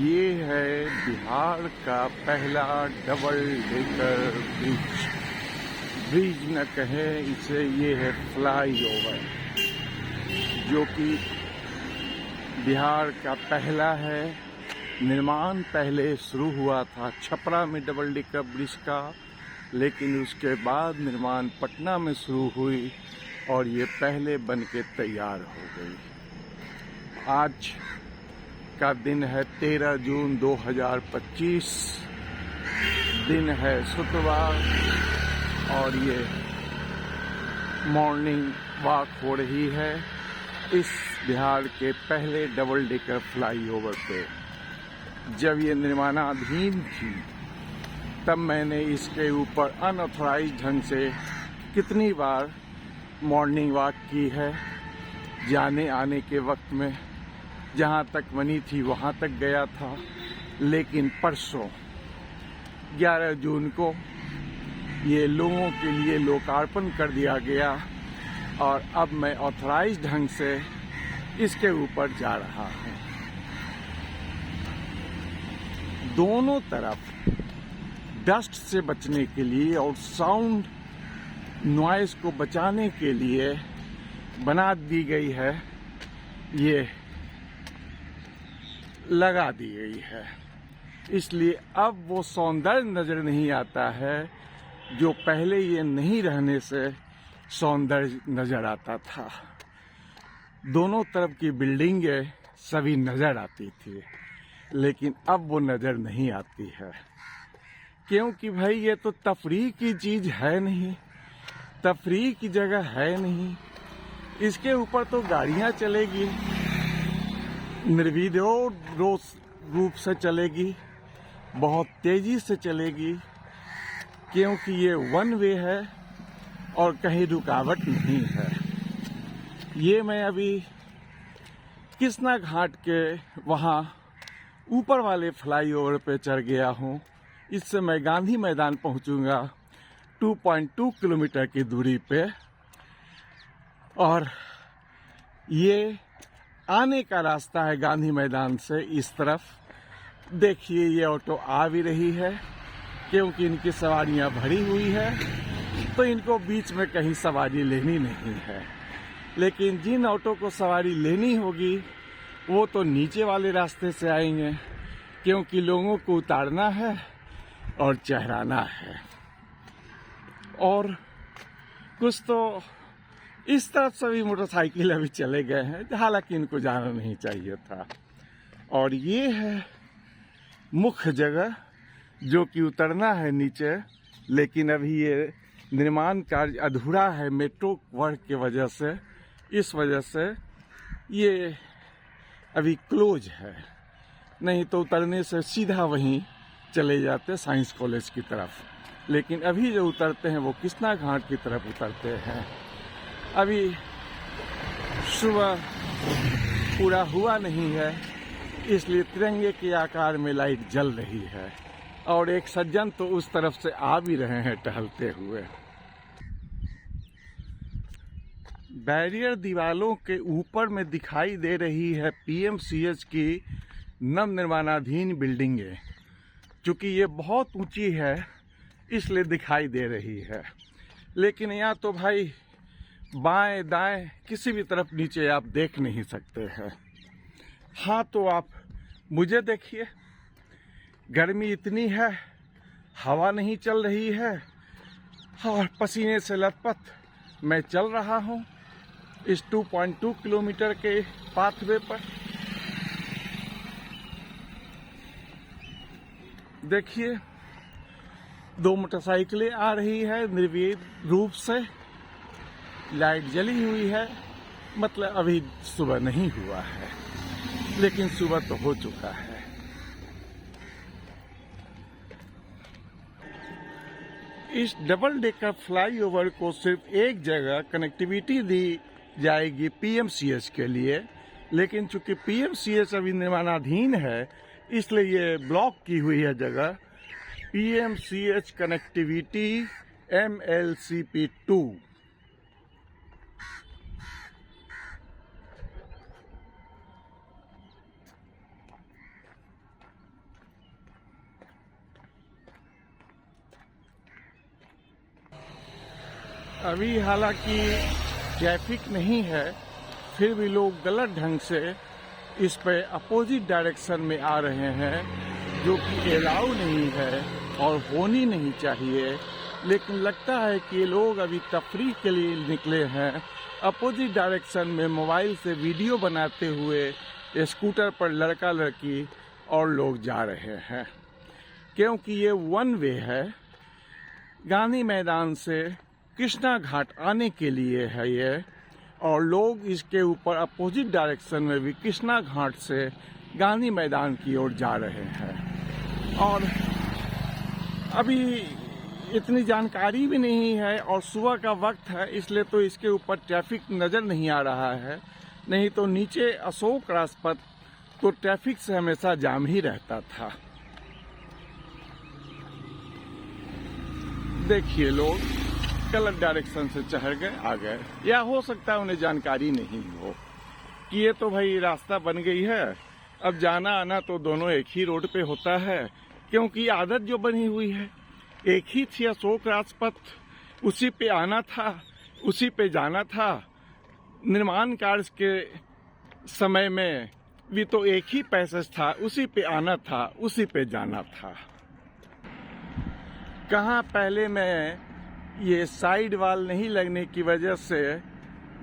ये है बिहार का पहला डबल डेकर ब्रिज। ब्रिज न कहें इसे, ये है फ्लाई ओवर, जो कि बिहार का पहला है। निर्माण पहले शुरू हुआ था छपरा में डबल डेकर ब्रिज का, लेकिन उसके बाद निर्माण पटना में शुरू हुई और ये पहले बन के तैयार हो गई। आज का दिन है 13 जून 2025, दिन है शुक्रवार और ये मॉर्निंग वॉक हो रही है इस बिहार के पहले डबल डेकर फ्लाईओवर पे। जब ये निर्माणाधीन थी तब मैंने इसके ऊपर अनऑथराइज्ड ढंग से कितनी बार मॉर्निंग वॉक की है। जाने आने के वक्त में जहाँ तक बनी थी वहाँ तक गया था, लेकिन परसों 11 जून को ये लोगों के लिए लोकार्पण कर दिया गया और अब मैं ऑथराइज्ड ढंग से इसके ऊपर जा रहा हूँ। दोनों तरफ डस्ट से बचने के लिए और साउंड नॉइस को बचाने के लिए बना दी गई है, ये लगा दी गई है। इसलिए अब वो सौंदर्य नजर नहीं आता है जो पहले ये नहीं रहने से सौंदर्य नजर आता था। दोनों तरफ की बिल्डिंगें सभी नजर आती थी, लेकिन अब वो नजर नहीं आती है, क्योंकि भाई ये तो तफरीह की चीज है नहीं, तफरीह की जगह है नहीं। इसके ऊपर तो गाड़ियां चलेगी, निर्विरोध रूप से चलेगी, बहुत तेजी से चलेगी, क्योंकि ये वन वे है और कहीं रुकावट नहीं है। ये मैं अभी कृष्णा घाट के वहाँ ऊपर वाले फ्लाईओवर पे चढ़ गया हूँ। इससे मैं गांधी मैदान पहुँचूंगा 2.2 किलोमीटर की दूरी पे, और ये आने का रास्ता है गांधी मैदान से इस तरफ। देखिए ये ऑटो आ भी रही है, क्योंकि इनकी सवारियां भरी हुई है तो इनको बीच में कहीं सवारी लेनी नहीं है। लेकिन जिन ऑटो को सवारी लेनी होगी वो तो नीचे वाले रास्ते से आएंगे, क्योंकि लोगों को उतारना है और चढ़ाना है। और कुछ तो इस तरफ सभी मोटरसाइकिल अभी चले गए हैं, हालांकि इनको जाना नहीं चाहिए था। और ये है मुख्य जगह जो कि उतरना है नीचे, लेकिन अभी ये निर्माण कार्य अधूरा है मेट्रो वर्क की वजह से। इस वजह से ये अभी क्लोज है, नहीं तो उतरने से सीधा वहीं चले जाते साइंस कॉलेज की तरफ। लेकिन अभी जो उतरते हैं वो कृष्णा घाट की तरफ उतरते हैं। अभी सुबह पूरा हुआ नहीं है, इसलिए तिरंगे के आकार में लाइट जल रही है, और एक सज्जन तो उस तरफ से आ भी रहे हैं टहलते हुए। बैरियर दीवालों के ऊपर में दिखाई दे रही है पीएमसीएच की नवनिर्माणाधीन बिल्डिंगें। चूँकि ये बहुत ऊंची है इसलिए दिखाई दे रही है, लेकिन यहाँ तो भाई बाएं दाएं किसी भी तरफ नीचे आप देख नहीं सकते हैं। हाँ तो आप मुझे देखिए, गर्मी इतनी है, हवा नहीं चल रही है और पसीने से लथपथ मैं चल रहा हूँ इस 2.2 किलोमीटर के पाथवे पर। देखिए 2 मोटरसाइकिलें आ रही है निर्विघ्न रूप से, लाइट जली हुई है, मतलब अभी सुबह नहीं हुआ है, लेकिन सुबह तो हो चुका है। इस डबल डेकर फ्लाईओवर को सिर्फ एक जगह कनेक्टिविटी दी जाएगी पीएमसीएच के लिए, लेकिन चूंकि पीएमसीएच अभी निर्माणाधीन है इसलिए ये ब्लॉक की हुई है जगह। PMCH connectivity MLCP2। अभी हालांकि ट्रैफिक नहीं है, फिर भी लोग गलत ढंग से इस पे अपोजिट डायरेक्शन में आ रहे हैं, जो कि अलाउ नहीं है और होनी नहीं चाहिए। लेकिन लगता है कि ये लोग अभी तफरीह के लिए निकले हैं, अपोजिट डायरेक्शन में मोबाइल से वीडियो बनाते हुए स्कूटर पर लड़का लड़की और लोग जा रहे हैं, क्योंकि ये वन वे है। गांधी मैदान से कृष्णा घाट आने के लिए है ये, और लोग इसके ऊपर अपोजिट डायरेक्शन में भी कृष्णा घाट से गांधी मैदान की ओर जा रहे हैं। और अभी इतनी जानकारी भी नहीं है और सुबह का वक्त है, इसलिए तो इसके ऊपर ट्रैफिक नज़र नहीं आ रहा है। नहीं तो नीचे अशोक राजपथ तो ट्रैफिक से हमेशा जाम ही रहता था। देखिए लोग गलत डायरेक्शन से चढ़ गए, आ गए, या हो सकता है उन्हें जानकारी नहीं हो कि ये तो भाई रास्ता बन गई है, अब जाना आना तो दोनों एक ही रोड पे होता है, क्योंकि आदत जो बनी हुई है एक ही थी अशोक राजपथ, उसी पे आना था, उसी पे जाना था। निर्माण कार्य के समय में भी तो एक ही पैसेज था, उसी पे आना था, उसी पे जाना था। कहाँ पहले मैं ये साइड वाल नहीं लगने की वजह से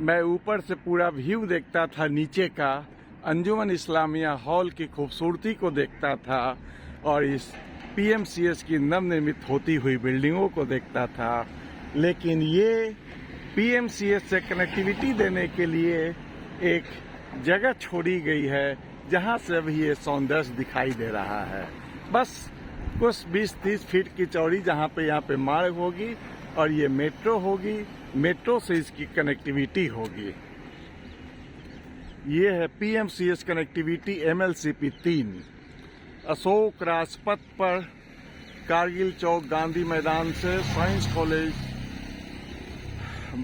मैं ऊपर से पूरा व्यू देखता था, नीचे का अंजुमन इस्लामिया हॉल की खूबसूरती को देखता था और इस पीएमसीएस की नवनिर्मित होती हुई बिल्डिंगों को देखता था। लेकिन ये पीएमसीएस से कनेक्टिविटी देने के लिए एक जगह छोड़ी गई है, जहां से अभी ये सौंदर्य दिखाई दे रहा है। बस कुछ 20-30 फीट की चौड़ी जहां पे यहाँ पे मार्ग होगी और ये मेट्रो होगी, मेट्रो से इसकी कनेक्टिविटी होगी। ये है पीएमसीएस कनेक्टिविटी MLCP 3 अशोक राजपथ पर कारगिल चौक गांधी मैदान से साइंस कॉलेज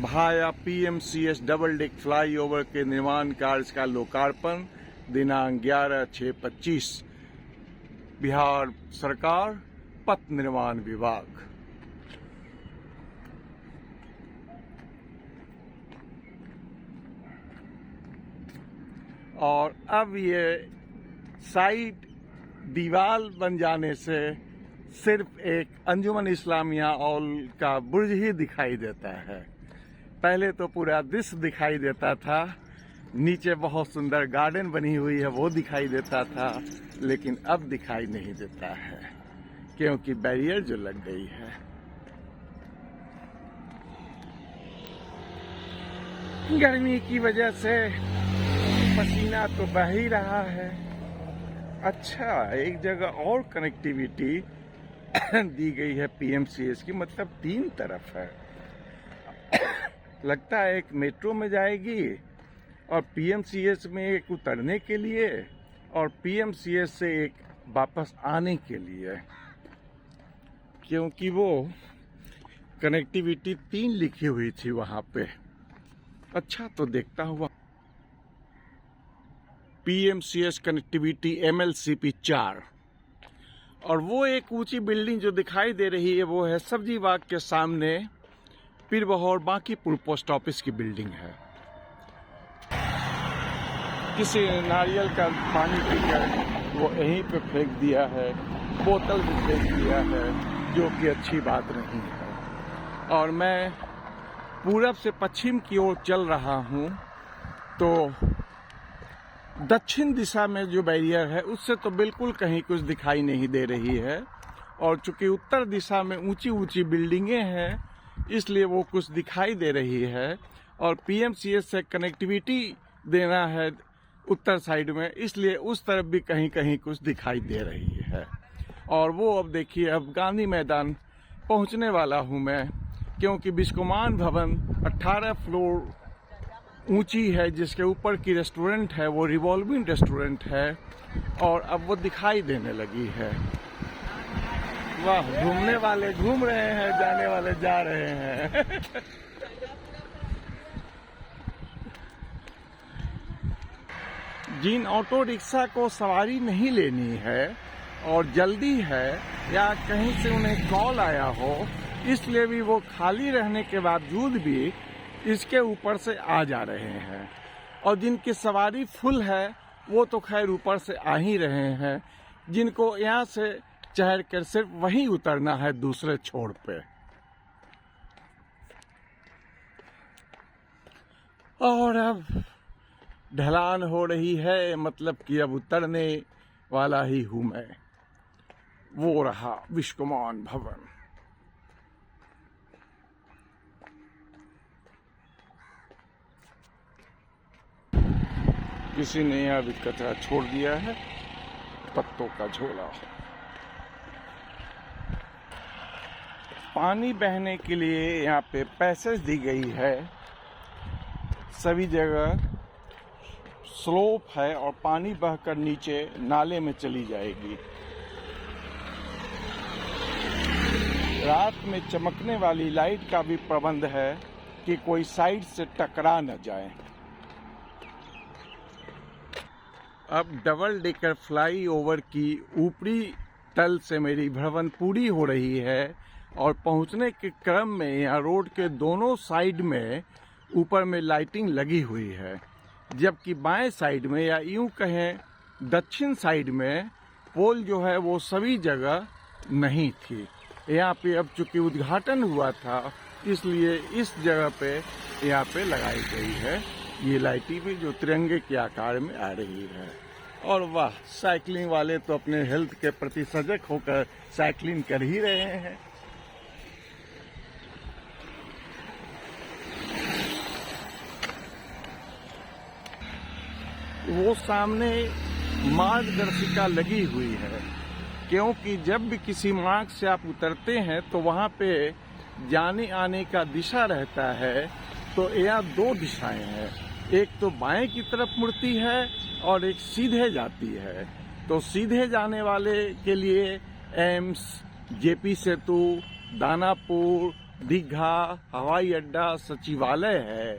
भाया पीएमसीएस डबल डेक फ्लाईओवर के निर्माण कार्य का लोकार्पण दिनांक 11/6/25 बिहार सरकार पथ निर्माण विभाग। और अब ये साइड दीवार बन जाने से सिर्फ एक अंजुमन इस्लामिया हॉल का बुर्ज ही दिखाई देता है। पहले तो पूरा दृश्य दिखाई देता था, नीचे बहुत सुंदर गार्डन बनी हुई है वो दिखाई देता था, लेकिन अब दिखाई नहीं देता है क्योंकि बैरियर जो लग गई है। गर्मी की वजह से पसीना तो बह ही रहा है। अच्छा, एक जगह और कनेक्टिविटी दी गई है पीएमसीएस की, मतलब 3 तरफ है। लगता है एक मेट्रो में जाएगी और पीएमसीएस में एक उतरने के लिए और पीएमसीएस से एक वापस आने के लिए, क्योंकि वो कनेक्टिविटी 3 लिखी हुई थी वहां पे। अच्छा, तो देखता हुआ पीएमसीएस कनेक्टिविटी MLCP 4 और वो एक ऊंची बिल्डिंग जो दिखाई दे रही है वो है सब्जी बाग के सामने पीरबहोर बांकीपुर पोस्ट ऑफिस की बिल्डिंग है। किसी नारियल का पानी पीकर वो यहीं पे फेंक दिया है, बोतल भी फेंक दिया है, जो कि अच्छी बात नहीं है। और मैं पूरब से पश्चिम की ओर चल रहा हूँ, तो दक्षिण दिशा में जो बैरियर है उससे तो बिल्कुल कहीं कुछ दिखाई नहीं दे रही है, और चूंकि उत्तर दिशा में ऊंची ऊंची बिल्डिंगें हैं इसलिए वो कुछ दिखाई दे रही है। और पीएमसीएस से कनेक्टिविटी देना है उत्तर साइड में, इसलिए उस तरफ भी कहीं कहीं कुछ दिखाई दे रही है। और वो अब देखिए, अब गांधी मैदान पहुंचने वाला हूं मैं, क्योंकि बिस्कोमान भवन 18 फ्लोर ऊंची है, जिसके ऊपर की रेस्टोरेंट है वो रिवॉल्विंग रेस्टोरेंट है, और अब वो दिखाई देने लगी है। वाह, घूमने वाले घूम रहे हैं, जाने वाले जा रहे हैं। जिन ऑटो रिक्शा को सवारी नहीं लेनी है और जल्दी है, या कहीं से उन्हें कॉल आया हो, इसलिए भी वो खाली रहने के बावजूद भी इसके ऊपर से आ जा रहे हैं। और जिनकी सवारी फुल है वो तो खैर ऊपर से आ ही रहे हैं, जिनको यहाँ से चढ़ कर सिर्फ वहीं उतरना है दूसरे छोर पे। और अब ढलान हो रही है, मतलब कि अब उतरने वाला ही हूं मैं। वो रहा विश्वमान भवन। किसी ने यहाँ भी कचरा छोड़ दिया है, पत्तों का झोला। पानी बहने के लिए यहाँ पे पैसेज दी गई है। सभी जगह स्लोप है और पानी बहकर नीचे नाले में चली जाएगी। रात में चमकने वाली लाइट का भी प्रबंध है कि कोई साइड से टकरा न जाए। अब डबल डेकर फ्लाईओवर की ऊपरी तल से मेरी भ्रमण पूरी हो रही है और पहुंचने के क्रम में यहाँ रोड के दोनों साइड में ऊपर में लाइटिंग लगी हुई है, जबकि बाएं साइड में या यूं कहें दक्षिण साइड में पोल जो है वो सभी जगह नहीं थी। यहाँ पे अब चूंकि उद्घाटन हुआ था इसलिए इस जगह पे यहाँ पे लगाई गई है ये लाइटिंग भी, जो तिरंगे के आकार में आ रही है। और वाह, साइकिलिंग वाले तो अपने हेल्थ के प्रति सजग होकर साइकिलिंग कर ही रहे हैं। वो सामने मार्गदर्शिका लगी हुई है, क्योंकि जब भी किसी मार्ग से आप उतरते हैं तो वहाँ पे जाने आने का दिशा रहता है। तो यहाँ दो दिशाएं हैं, एक तो बाएं की तरफ मुड़ती है और एक सीधे जाती है। तो सीधे जाने वाले के लिए एम्स, जेपी सेतु, दानापुर, दीघा, हवाई अड्डा, सचिवालय है।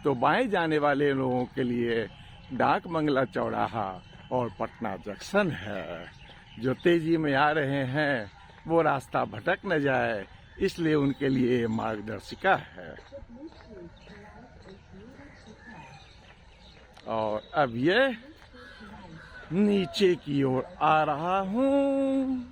तो बाएं जाने वाले लोगों के लिए डाक बंगला चौराहा और पटना जंक्शन है। जो तेजी में आ रहे हैं वो रास्ता भटक न जाए, इसलिए उनके लिए मार्गदर्शिका है। और अब ये नीचे की ओर आ रहा हूँ।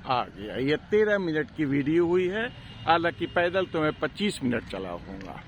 आ गया। ये 13 मिनट की वीडियो हुई है, हालांकि पैदल तो मैं 25 मिनट चला हूँगा।